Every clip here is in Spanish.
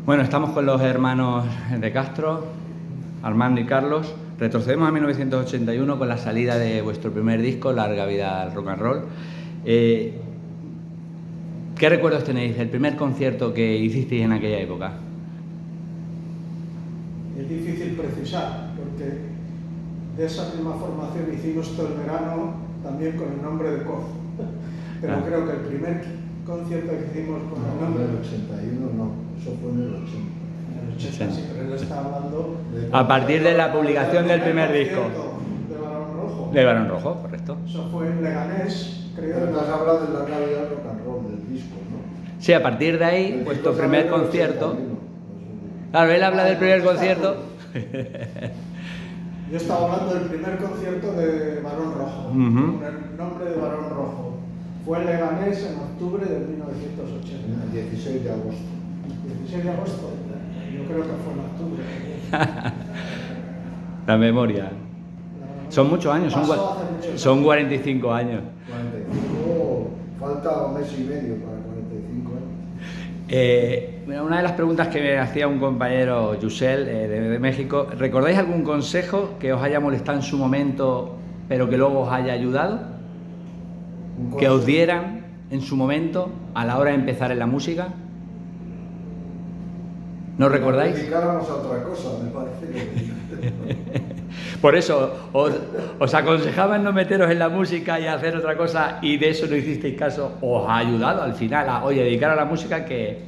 Bueno, estamos con los hermanos de Castro, Armando y Carlos. Retrocedemos a 1981 con la salida de vuestro primer disco, Larga Vida al Rock and Roll. ¿Qué recuerdos tenéis del primer concierto que hicisteis en aquella época? Es difícil precisar, porque de esa misma formación hicimos todo el verano también con el nombre de Coz. Pero creo que el primer concierto que hicimos con el nombre... En el 81 no, eso fue en el 80. En el 80 sí, pero él está hablando... A partir de la publicación del primer disco. De Barón Rojo. De Barón Rojo, correcto. Eso fue en Leganés, creo. Pero tú has hablado de la Navidad Rock and Roll, del disco, ¿no? Sí, a partir de ahí, vuestro primer concierto... Claro, él habla del primer concierto. Yo estaba hablando del primer concierto de Barón Rojo, con el nombre de Barón Rojo. Fue en Leganés en octubre de 1980. El 16 de agosto. El 16 de agosto, yo creo que fue en octubre. La memoria. Son muchos años, son 45 años. 45, falta un mes y medio para 45 años. Una de las preguntas que me hacía un compañero, Yusel, de México, ¿recordáis algún consejo que os haya molestado en su momento, pero que luego os haya ayudado? ¿Que os dieran en su momento a la hora de empezar en la música? ¿No recordáis? Que dedicáramos a otra cosa, me parece. Por eso, os aconsejaban no meteros en la música y hacer otra cosa, y de eso no hicisteis caso. ¿Os ha ayudado al final a, oye, dedicar a la música que...?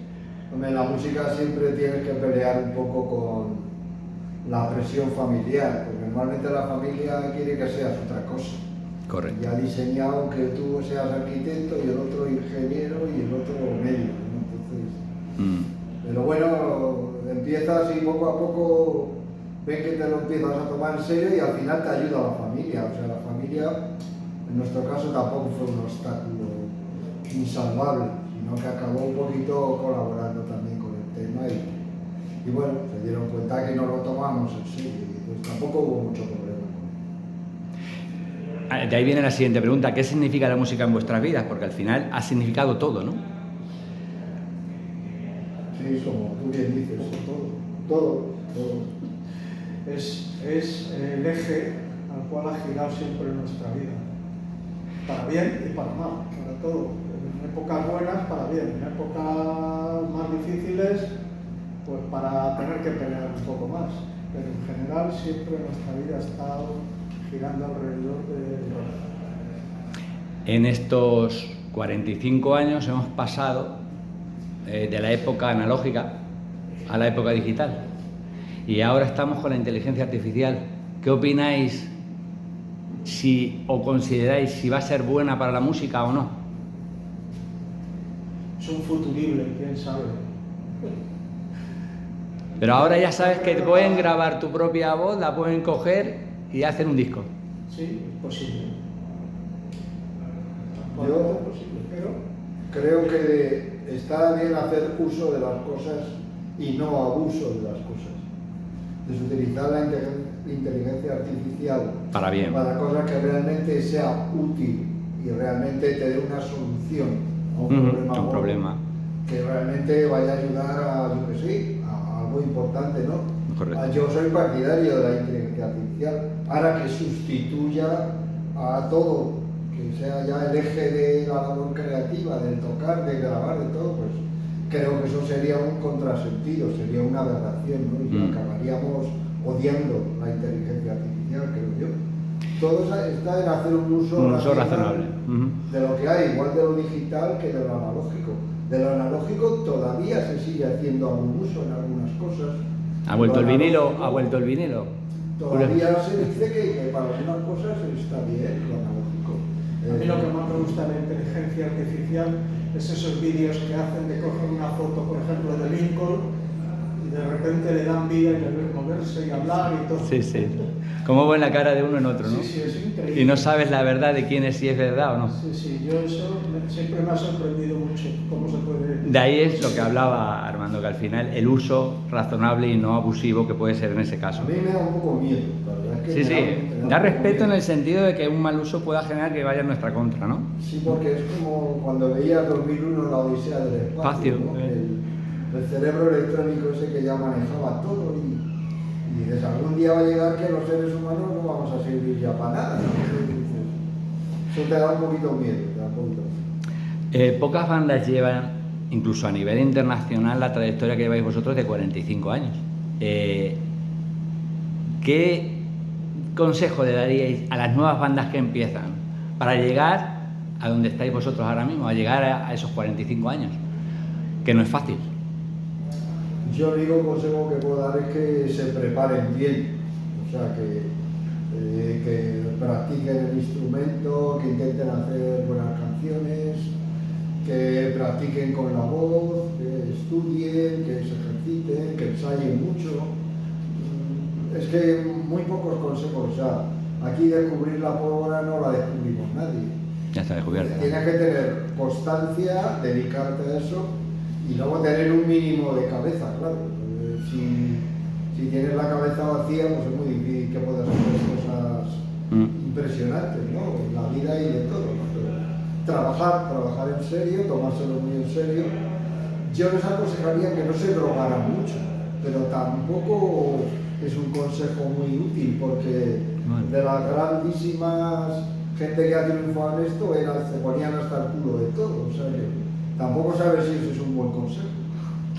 Hombre, la música siempre tienes que pelear un poco con la presión familiar, porque normalmente la familia quiere que seas otra cosa. Correcto. Y ha diseñado que tú seas arquitecto y el otro ingeniero y el otro médico, ¿no? Entonces, pero bueno, empiezas y poco a poco ven que te lo empiezas a tomar en serio y al final te ayuda a la familia. O sea, la familia, en nuestro caso, tampoco fue un obstáculo insalvable, sino que acabó un poquito colaborando también con el tema y bueno, se dieron cuenta que no lo tomamos en serio y pues tampoco hubo mucho problema. De ahí viene la siguiente pregunta: ¿qué significa la música en vuestras vidas? Porque al final ha significado todo, ¿no? Sí, como tú bien dices, todo. Es el eje al cual ha girado siempre nuestra vida, para bien y para mal, para todo. En épocas buenas, para bien; en épocas más difíciles, pues para tener que pelear un poco más. Pero en general siempre nuestra vida ha estado girando alrededor del rock. En estos 45 años hemos pasado de la época analógica a la época digital. Y ahora estamos con la inteligencia artificial. ¿Qué opináis o consideráis si va a ser buena para la música o no? Es un futurible, quién sabe. Pero ahora ya sabes que pueden grabar tu propia voz, la pueden coger y hacer un disco. Sí, es posible. Yo es posible, pero creo que está bien hacer uso de las cosas y no abuso de las cosas. Utilizar la inteligencia artificial para bien, para cosas que realmente sea útil y realmente te dé una solución a un problema que realmente vaya a ayudar a, yo que sé, a algo importante, ¿no? Correcto. Yo soy partidario de la inteligencia artificial, ahora que sustituya a todo, que sea ya el eje de la labor creativa, del tocar, de grabar, de todo, pues creo que eso sería un contrasentido, sería una aberración, ¿no? Y acabaríamos odiando la inteligencia artificial, creo yo. Todo está en hacer un uso razonable de lo que hay, igual de lo digital que de lo analógico. De lo analógico todavía se sigue haciendo algún uso en algunas cosas. ¿Ha vuelto el vinilo? Todavía se dice que para algunas cosas está bien lo analógico. A mí lo que más me gusta de la inteligencia artificial es esos vídeos que hacen de coger una foto, por ejemplo, de Lincoln, y de repente le dan vida y le ven moverse y hablar y todo. Sí, sí. Cómo ven la cara de uno en otro, ¿no? Sí, sí, es increíble. Y no sabes la verdad de quién es, si es verdad o no. Sí, sí, yo eso siempre me ha sorprendido mucho, cómo se puede... De ahí es lo que hablaba Armando, que al final el uso razonable y no abusivo que puede ser en ese caso. A mí me da un poco miedo, la verdad es que sí, da respeto en el sentido de que un mal uso pueda generar que vaya en nuestra contra, ¿no? Sí, porque es como cuando veías 2001 la Odisea del espacio, ¿no? el cerebro electrónico ese que ya manejaba todo y dices, algún día va a llegar que los seres humanos no vamos a servir ya para nada, ¿no? Eso te da un poquito miedo, te da un poquito miedo. Pocas bandas llevan, incluso a nivel internacional, la trayectoria que lleváis vosotros de 45 años. ¿Qué consejo le daríais a las nuevas bandas que empiezan para llegar a donde estáis vosotros ahora mismo, a llegar a esos 45 años? Que no es fácil. Yo el único consejo que puedo dar es que se preparen bien, o sea, que practiquen el instrumento, que intenten hacer buenas canciones, que practiquen con la voz, que estudien, que se ejerciten, que ensayen mucho. Es que muy pocos consejos, o sea, aquí descubrir la pólvora no la descubrimos nadie. Ya está descubierta. Tienes que tener constancia, dedicarte a eso y luego tener un mínimo de cabeza, claro. Si tienes la cabeza vacía, pues es muy difícil que puedas hacer cosas impresionantes, ¿no? En la vida y de todo, ¿no? Pero trabajar en serio, tomárselo muy en serio. Yo les aconsejaría que no se drogaran mucho, pero tampoco es un consejo muy útil porque de las grandísimas gente que ha triunfado en esto se ponían hasta el culo de todo, o sea que tampoco sabes si eso es un buen consejo,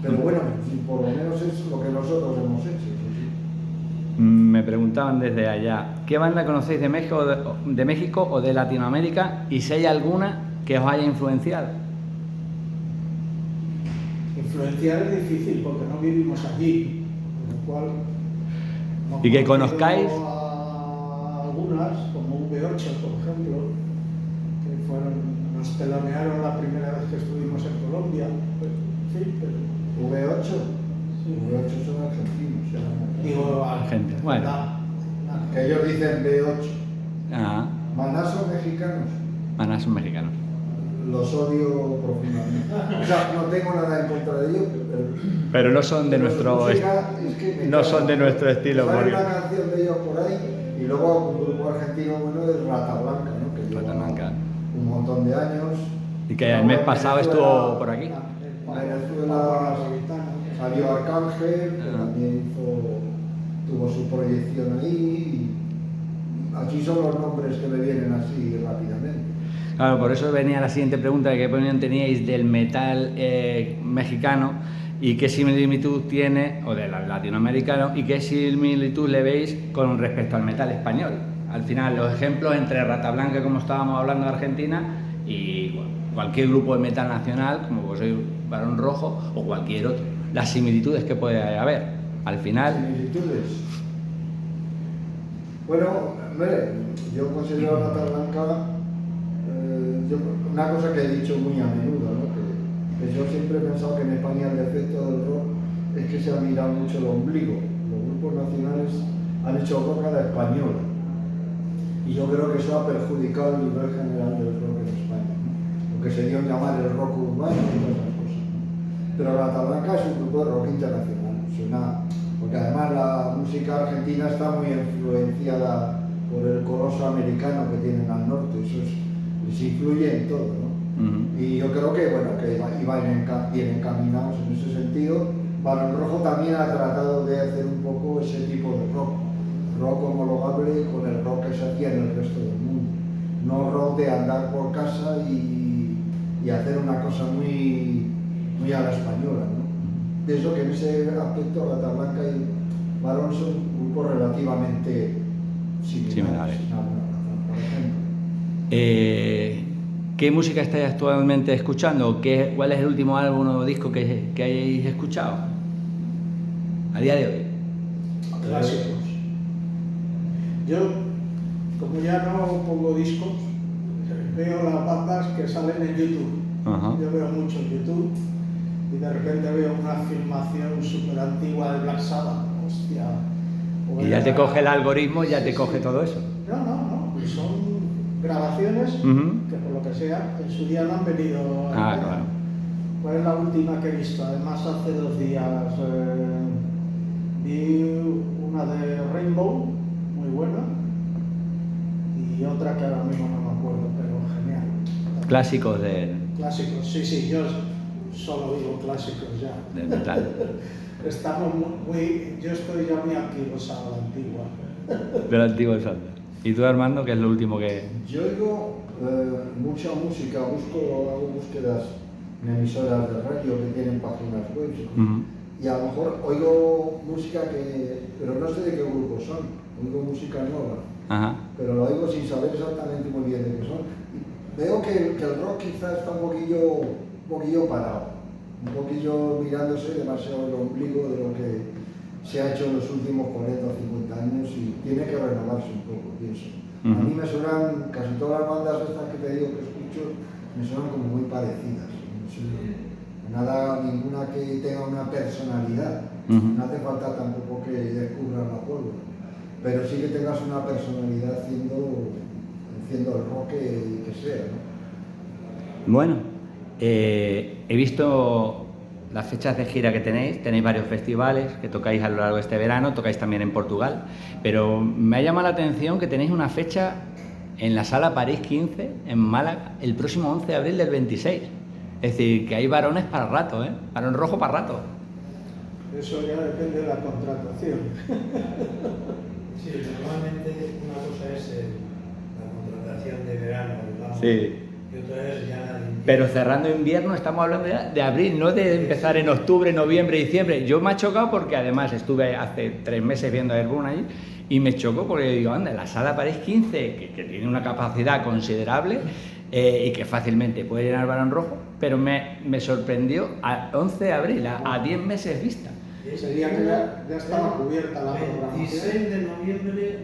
pero bueno, por lo menos es lo que nosotros hemos hecho. ¿Sí? Me preguntaban desde allá, ¿qué banda conocéis de México o de Latinoamérica y si hay alguna que os haya influenciado? Influenciar es difícil porque no vivimos allí, con lo cual... ¿Y que conozcáis? A algunas, como V8, por ejemplo, que nos telonearon la primera vez que estuvimos en Colombia. Sí, pero... ¿V8? Sí. V8 son argentinos. Digo, Argentinos. Bueno. Que ellos dicen V8. Ajá. Maná son mexicanos. Maná son mexicanos. Los odio profundamente. O sea, no tengo nada en contra de ellos, pero no son de nuestro no son de nuestro estilo. Hay una canción de ellos por ahí y luego un grupo argentino bueno es Rata Blanca, ¿no? Que lleva un montón de años. Y que el mes pasado estuvo por aquí. En Venezuela salió Arcángel, que también tuvo su proyección ahí. Aquí son los nombres que me vienen así rápidamente. Claro, por eso venía la siguiente pregunta, ¿qué opinión teníais del metal mexicano y qué similitud tiene, o del latinoamericano, y qué similitud le veis con respecto al metal español? Al final, los ejemplos entre Rata Blanca, como estábamos hablando de Argentina, y cualquier grupo de metal nacional, como vos sois Barón Rojo, o cualquier otro. Las similitudes que puede haber, al final... ¿Similitudes? Bueno, hombre, yo considero a Rata Blanca... una cosa que he dicho muy a menudo, ¿no? Que yo siempre he pensado que en España el defecto del rock es que se ha mirado mucho el ombligo. Los grupos nacionales han hecho rock a la española y yo creo que eso ha perjudicado el nivel general del rock en España, ¿no? Lo que se dio en llamar el rock urbano y todas esas cosas, ¿no? Pero Rata Blanca es un grupo de rock internacional, porque además la música argentina está muy influenciada por el coloso americano que tienen al norte, eso les influye en todo, ¿no? Y yo creo que, bueno, que iban bien encaminados en ese sentido. Barón Rojo también ha tratado de hacer un poco ese tipo de rock homologable con el rock que se hacía en el resto del mundo, no rock de andar por casa y hacer una cosa muy a la española, ¿no? De eso que en ese aspecto Rata Blanca y Barón son grupos relativamente similares. Por ejemplo. ¿Qué música estáis actualmente escuchando? ¿Cuál es el último álbum o disco que hayáis escuchado a día de hoy? Clásicos. Yo, como ya no pongo discos, veo las bandas que salen en YouTube. Yo veo mucho en YouTube y de repente veo una filmación súper antigua de Black Sabbath. Hostia. Y ya te coge el algoritmo, ya te coge todo eso. No. Son grabaciones que por lo que sea en su día no han venido a claro. ¿Cuál es la última que he visto? Además hace 2 días vi una de Rainbow muy buena y otra que ahora mismo no me acuerdo, pero genial. Clásicos de... Clásicos, sí, yo solo digo clásicos ya. Del metal. Estamos yo estoy ya muy anquilosado a la antigua. Del antiguo salsa. ¿Y tú, Armando, qué es lo último que...? Yo oigo mucha música, hago búsquedas en emisoras de radio que tienen páginas web. Y a lo mejor oigo música pero no sé de qué grupo son, oigo música nueva. Ajá. Pero lo oigo sin saber exactamente muy bien de qué son. Y veo que el rock quizás está un poquillo parado, un poquillo mirándose demasiado el ombligo de lo que se ha hecho en los últimos 40 o 50 años y tiene que renovarse un poco, pienso. A mí me suenan, casi todas las bandas estas que te digo que escucho, me suenan como muy parecidas. Ninguna que tenga una personalidad. No hace falta tampoco que descubras la pólvora, pero sí que tengas una personalidad haciendo el rock que sea, ¿no? Bueno, he visto las fechas de gira que tenéis varios festivales que tocáis a lo largo de este verano, tocáis también en Portugal, pero me ha llamado la atención que tenéis una fecha en la Sala París 15, en Málaga, el próximo 11 de abril del 26. Es decir, que hay varones para rato, ¿eh? Varón rojo para rato. Eso ya depende de la contratación. Sí, normalmente una cosa es la contratación de verano, digamos, Sí. Y otra es ya la de invierno. Pero cerrando invierno estamos hablando ya de abril, no de empezar en octubre, noviembre, diciembre. Yo me ha chocado porque además estuve hace 3 meses viendo a Airbun allí y me chocó porque digo, anda, la Sala París 15, que tiene una capacidad considerable y que fácilmente puede llenar Barón Rojo, pero me sorprendió a 11 de abril, a 10 meses vista. Sería que ya estaba cubierta la 26 programación. de noviembre,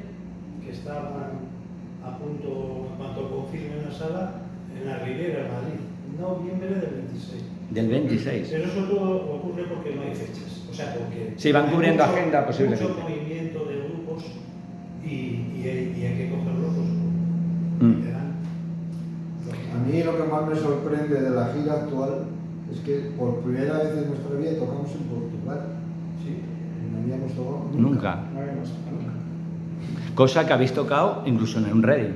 que estaban a punto, en cuanto confirmen la sala, en la Ribera, en Madrid. Noviembre del 26. Del 26. Pero eso todo ocurre porque no hay fechas. O sea, porque Sí, van cubriendo hay agenda posiblemente. mucho movimiento de grupos y hay que cogerlos, Mm. A mí lo que más me sorprende de la gira actual es que por primera vez en nuestra vida tocamos en Portugal. Sí, no habíamos tocado Nunca. No habíamos tocado nunca. Cosa que habéis tocado incluso en un Reading.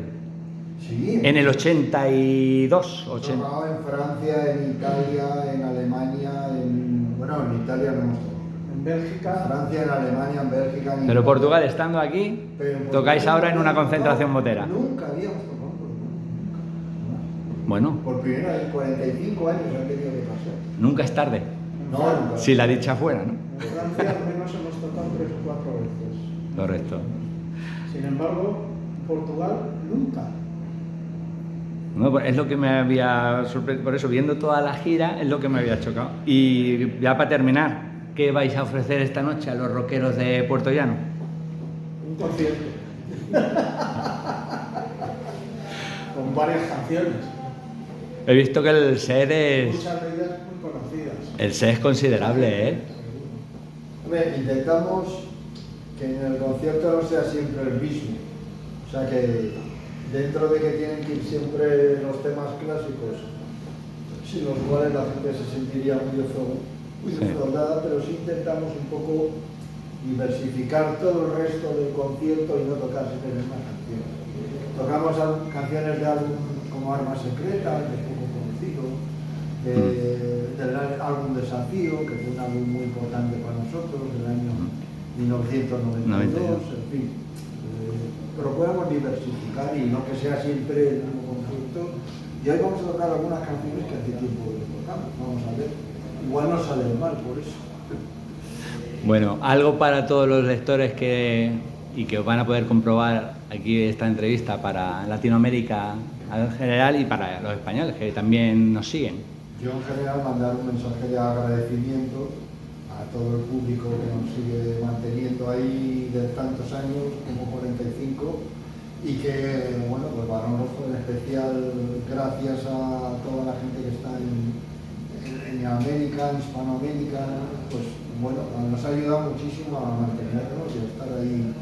Sí, En el 82, hemos 80. tocado en Francia, en Italia, en Alemania, bueno, en Italia no hemos tocado. En En Bélgica, Francia, en Alemania, en Bélgica, en Pero Italia. Portugal, estando aquí, Pero en Portugal tocáis ahora en una nunca concentración motera. Nunca habíamos tocado en Portugal, nunca. Bueno, Por primera vez, 45 años han tenido que pasar. nunca es tarde. en No, Francia, nunca. Si la dicha fuera, ¿no? en Francia al menos hemos tocado 3 o 4 veces. Correcto. Sin embargo, en Portugal nunca. No, pues es lo que me había sorprendido. Por eso, viendo toda la gira, es lo que me había chocado. Y ya para terminar, ¿qué vais a ofrecer esta noche a los rockeros de Puerto Llano? Un concierto. Con varias canciones. He visto que el set es... Muchas de ellas muy conocidas. El set es considerable, ¿eh? Hombre, intentamos que en el concierto no sea siempre el mismo. O sea que dentro de que tienen que ir siempre los temas clásicos, sin los cuales la gente se sentiría muy defraudada, pero sí intentamos un poco diversificar todo el resto del concierto y no tocar siempre las mismas canciones. Tocamos canciones de álbum como Arma Secreta, que es poco conocido, del álbum Desafío, que fue un álbum muy importante para nosotros, del año 1992, en fin. Procuramos diversificar y no que sea siempre el mismo concierto. Y hoy vamos a tocar algunas canciones que hace tiempo que tocamos, vamos a ver. Igual no salen mal por eso. Bueno, algo para todos los lectores y que van a poder comprobar aquí esta entrevista para Latinoamérica en general y para los españoles que también nos siguen. Yo en general mandar un mensaje de agradecimiento a todo el público que nos sigue manteniendo ahí de tantos años, como 45, y que, bueno, pues Barón Rojo en especial, gracias a toda la gente que está en América, en Hispanoamérica, pues bueno, nos ha ayudado muchísimo a mantenernos y a estar ahí.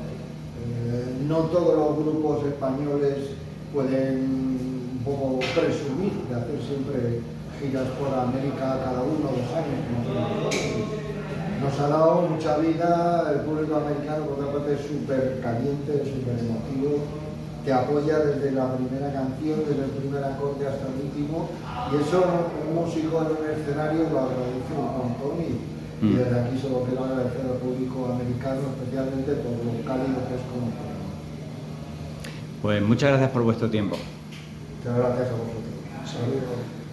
No todos los grupos españoles pueden un poco presumir de hacer siempre giras por América cada 1 o 2 años, como hacemos nosotros. Nos ha dado mucha vida, el público americano por otra parte es súper caliente, súper emotivo, te apoya desde la primera canción, desde el primer acorde hasta el último, y eso un músico en un escenario lo agradece un montón, y desde aquí solo quiero agradecer al público americano, especialmente por lo cálido que es con nosotros. Pues muchas gracias por vuestro tiempo. Muchas gracias a vosotros. Saludos.